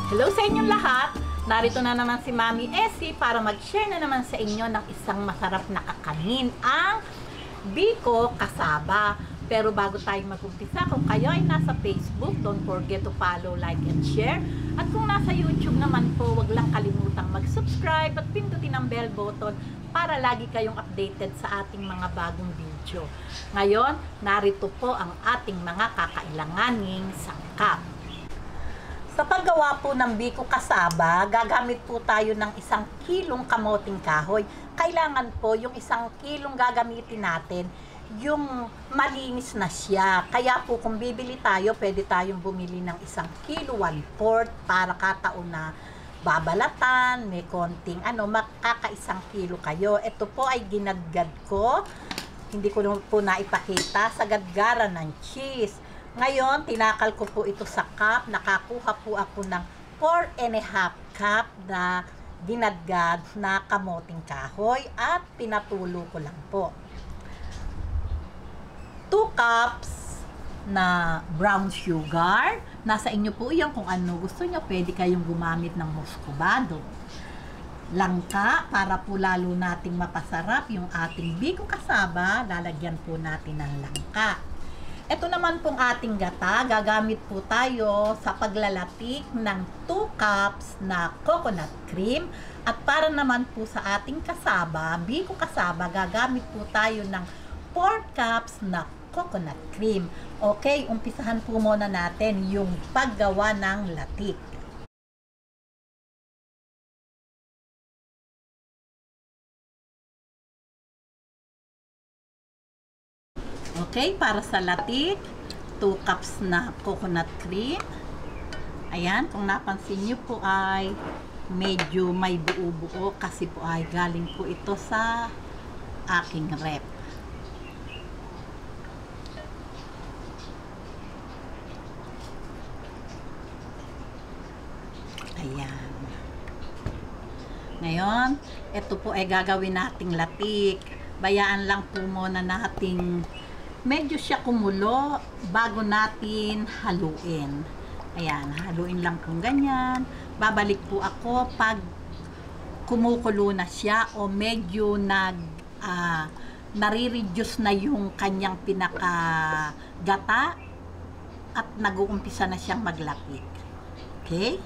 Hello sa inyong lahat! Narito na naman si Mami Essie para mag-share na naman sa inyo ng isang masarap na kakanin, ang biko kasaba. Pero bago tayo mag-umpisa, kung kayo ay nasa Facebook, don't forget to follow, like, and share. At kung nasa YouTube naman po, wag lang kalimutang mag-subscribe at pindutin ang bell button para lagi kayong updated sa ating mga bagong video. Ngayon, narito po ang ating mga kakailanganing sangkap. Sa paggawa po ng biko kasaba, gagamit po tayo ng 1 kilong kamoting kahoy. Kailangan po yung 1 kilong gagamitin natin, yung malinis na siya. Kaya po kung bibili tayo, pwede tayong bumili ng 1 kilo 1/4 para kataon na babalatan, may konting makaka 1 kilo kayo. Ito po ay ginadgad ko. Hindi ko po naipakita sa gadgaran ng cheese. Ngayon, tinakal ko po ito sa cup. Nakakuha po ako ng 4½ cup na ginadgad na kamoting kahoy at pinatulo ko lang po. 2 cups na brown sugar. Nasa inyo po yan kung ano gusto nyo. Pwede kayong gumamit ng muscovado. Langka, para po lalo nating mapasarap yung ating biko kasaba, lalagyan po natin ng langka. Ito naman pong ating gata, gagamit po tayo sa paglalatik ng 2 cups na coconut cream. At para naman po sa ating kasaba, biko kasaba, gagamit po tayo ng 4 cups na coconut cream. Okay, umpisahan po muna natin yung paggawa ng latik. Okay, para sa latik, 2 cups na coconut cream. Ayan, kung napansin nyo po ay medyo may buo-buo kasi po ay galing po ito sa aking rep. Ayan. Ngayon, ito po ay gagawin nating latik. Bayaan lang po muna nating medyo siya kumulo bago natin haluin. Ayan, haluin lang kung ganyan. Babalik po ako pag kumukulo na siya o medyo nare-reduce na yung kanyang pinakagata at nag-uumpisa na siyang maglapik. Okay?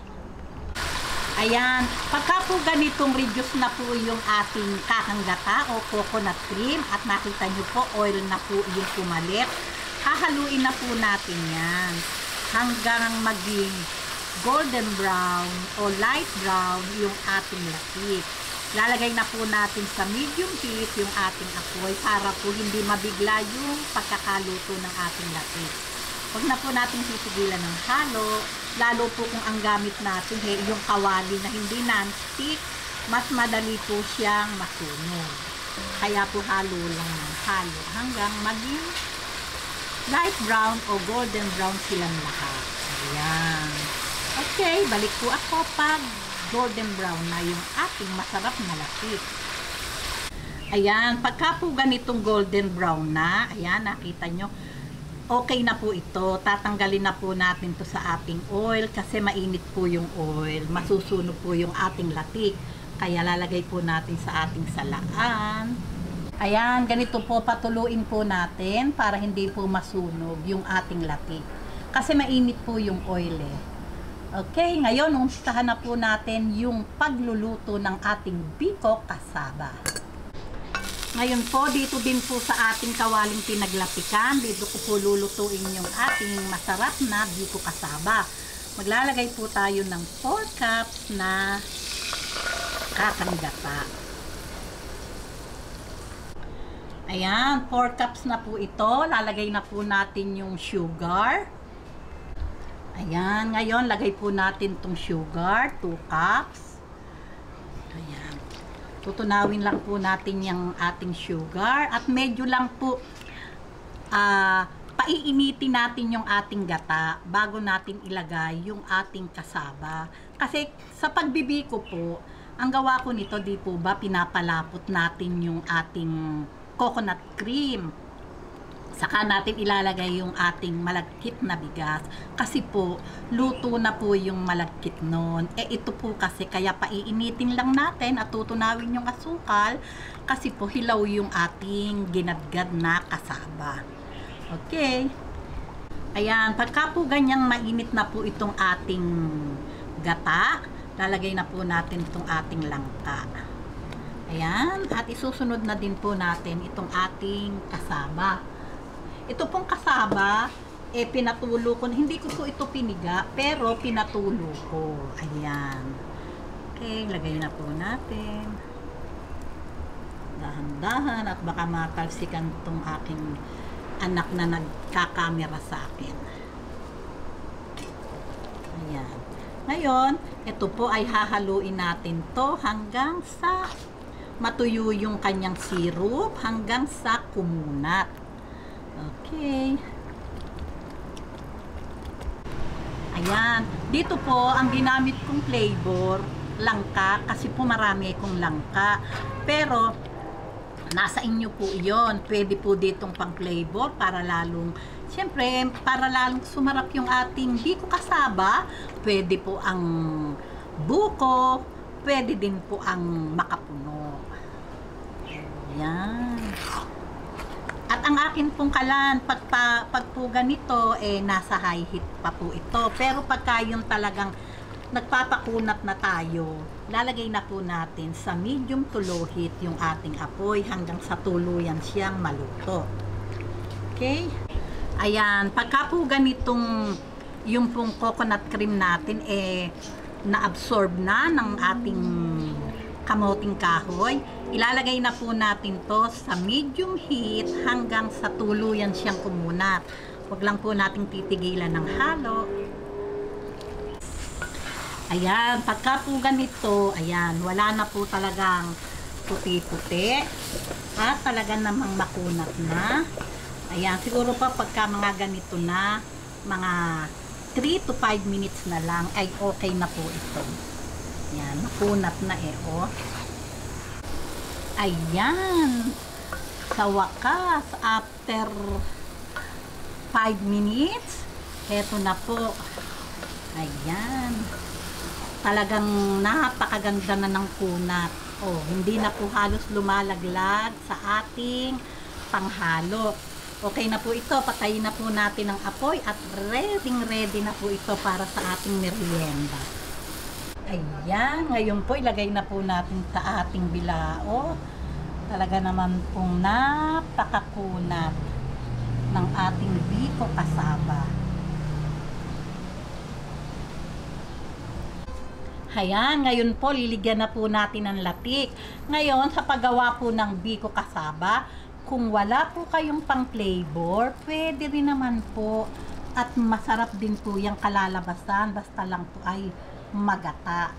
Ayan, pagka po ganitong reduce na po yung ating kakanggata o coconut cream at nakita nyo po oil na po yung pumalit, hahaluin na po natin yan hanggang maging golden brown o light brown yung ating latik. Lalagay na po natin sa medium heat yung ating apoy para po hindi mabigla yung pagkakaluto ng ating latik. Huwag na po natin sisigilan ng halo, lalo po kung ang gamit natin yung kawali na hindi non-stick, mas madali po siyang masunog. Kaya po halo lang ng halo hanggang maging light brown o golden brown silang lahat. Ayan. Okay, balik po ako pag golden brown na yung ating masarap na latik. Ayan, pagka po ganitong golden brown na, ayan, nakita nyo, okay na po ito. Tatanggalin na po natin to sa ating oil kasi mainit po yung oil. Masusunog po yung ating latik. Kaya lalagay po natin sa ating salaan. Ayan, ganito po patuluin po natin para hindi po masunog yung ating latik. Kasi mainit po yung oil eh. Okay, ngayon umpisahan na po natin yung pagluluto ng ating biko kasaba. Ngayon po, dito din po sa ating kawaling pinaglapikan, dito ko po lulutuin yung ating masarap na biko kasaba. Maglalagay po tayo ng 4 cups na kakanggata. Ayan, 4 cups na po ito. Lalagay na po natin yung sugar. Ayan, ngayon lagay po natin tong sugar, 2 cups. Ayan. Tutunawin lang po natin yung ating sugar at medyo lang po paiinitin natin yung ating gata bago natin ilagay yung ating kasaba. Kasi sa pagbibiko po, ang gawa ko nito, di po ba pinapalapot natin yung ating coconut cream. Saka natin ilalagay yung ating malagkit na bigas. Kasi po, luto na po yung malagkit nun. Ito po kasi, kaya paiinitin lang natin at tutunawin yung asukal. Kasi po, hilaw yung ating ginadgad na kasaba. Okay. Ayan, pagka po ganyang mainit na po itong ating gata, lalagay na po natin itong ating langka. Ayan, at isusunod na din po natin itong ating kasaba. Ito pong kasaba, pinatulo ko. Hindi ko po ito piniga, pero pinatulo ko. Ayan. Okay, lagay na po natin. Dahan-dahan at baka matalsikan itong aking anak na nagkakamera sa akin. Ayan. Ngayon, ito po ay hahaluin natin to hanggang sa matuyo yung kanyang syrup, hanggang sa kumunat. Okay. Ayan. Dito po, ang ginamit kong flavor, langka, kasi po marami akong langka. Pero, nasa inyo po iyon. Pwede po ditong pang flavor para lalong, siyempre, para lalong sumarap yung ating biko kasaba. Pwede po ang buko, pwede din po ang makapuno. Ayan. At ang akin pong kalan, pag po ganito, nasa high heat pa po ito. Pero pagka yung talagang nagpapakunat na tayo, lalagay na po natin sa medium to low heat yung ating apoy hanggang sa tuluyan siyang maluto. Okay? Ayan, pagka po ganitong yung pong coconut cream natin, na-absorb na ng ating kamoting kahoy, ilalagay na po natin to sa medium heat hanggang sa tuluyan siyang kumunat. Huwag lang po nating titigilan ng halo. Ayan, pagka po ganito, ayan, wala na po talagang puti-puti at talaga namang makunat na. Ayan, siguro pa pagka mga ganito na, mga 3 to 5 minutes na lang ay okay na po ito. Ayan, makunat na oh. Ayan, sa wakas, after 5 minutes, eto na po. Ayan, talagang napakaganda na ng kunat. Oh, hindi na po halos lumalaglag sa ating panghalo. Okay na po ito, patayin na po natin ang apoy at ready na po ito para sa ating merienda. Ayan, ngayon po ilagay na po natin sa ating bilao. Talaga naman pong napakakunat ng ating biko kasaba. Ayan, ngayon po liligyan na po natin ng latik. Ngayon sa paggawa po ng biko kasaba, kung wala po kayong pang flavor, pwede rin naman po at masarap din po yung kalalabasan, basta lang po ay magata.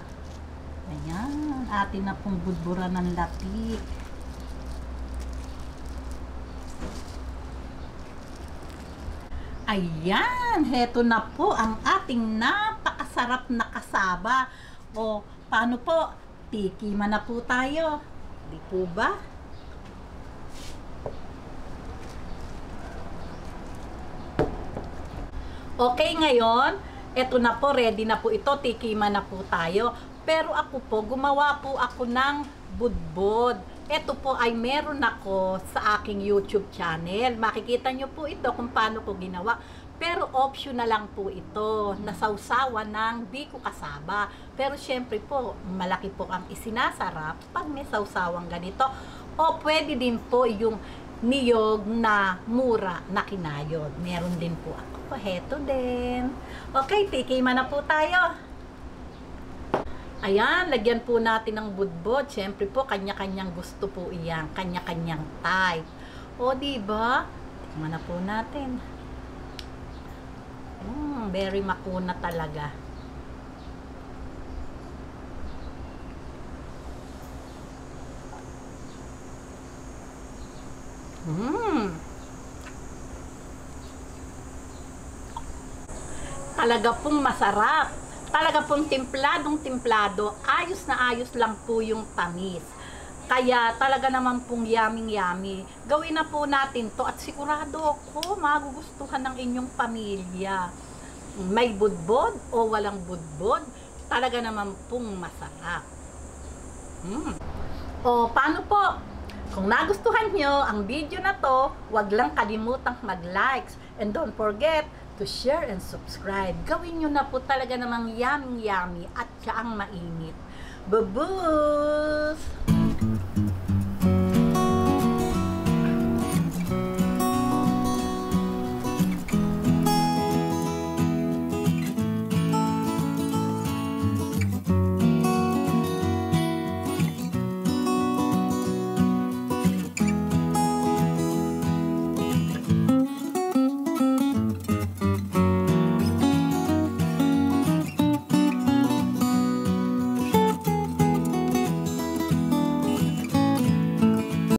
Ayan, atin na pong budburan ng latik. Ayan, heto na po ang ating napakasarap na kasaba. O, paano po? Tikiman na po tayo. Di po ba? Okay, ngayon, eto na po, ready na po ito, tikiman na po tayo. Pero ako po, gumawa po ako ng budbod. Ito po ay meron ako sa aking YouTube channel. Makikita nyo po ito kung paano ko ginawa. Pero option na lang po ito, nasawsawan ng biko kasaba. Pero syempre po, malaki po ang isinasarap pag may sawsawang ganito. O pwede din po yung niyog na mura na kinayod. Meron din po ako. Heto din. Okay, tikiman na po tayo. Ayan, lagyan po natin ng budbod. Siyempre po, kanya-kanyang gusto po iyan. Kanya-kanyang type. O, diba? Tikman na po natin. Very makuna talaga. Talaga pong masarap. Talaga pong templadong templado. Ayos na ayos lang po yung tamis. Kaya talaga naman pong yummy. Gawin na po natin to at sigurado ako magugustuhan ng inyong pamilya. May budbod o walang budbod, talaga naman pong masarap. O paano po? Kung nagustuhan nyo ang video na to, wag lang kalimutang mag-likes and don't forget to share and subscribe. Gawin nyo na po, talaga namang yummy at siya ang mainit. Babus!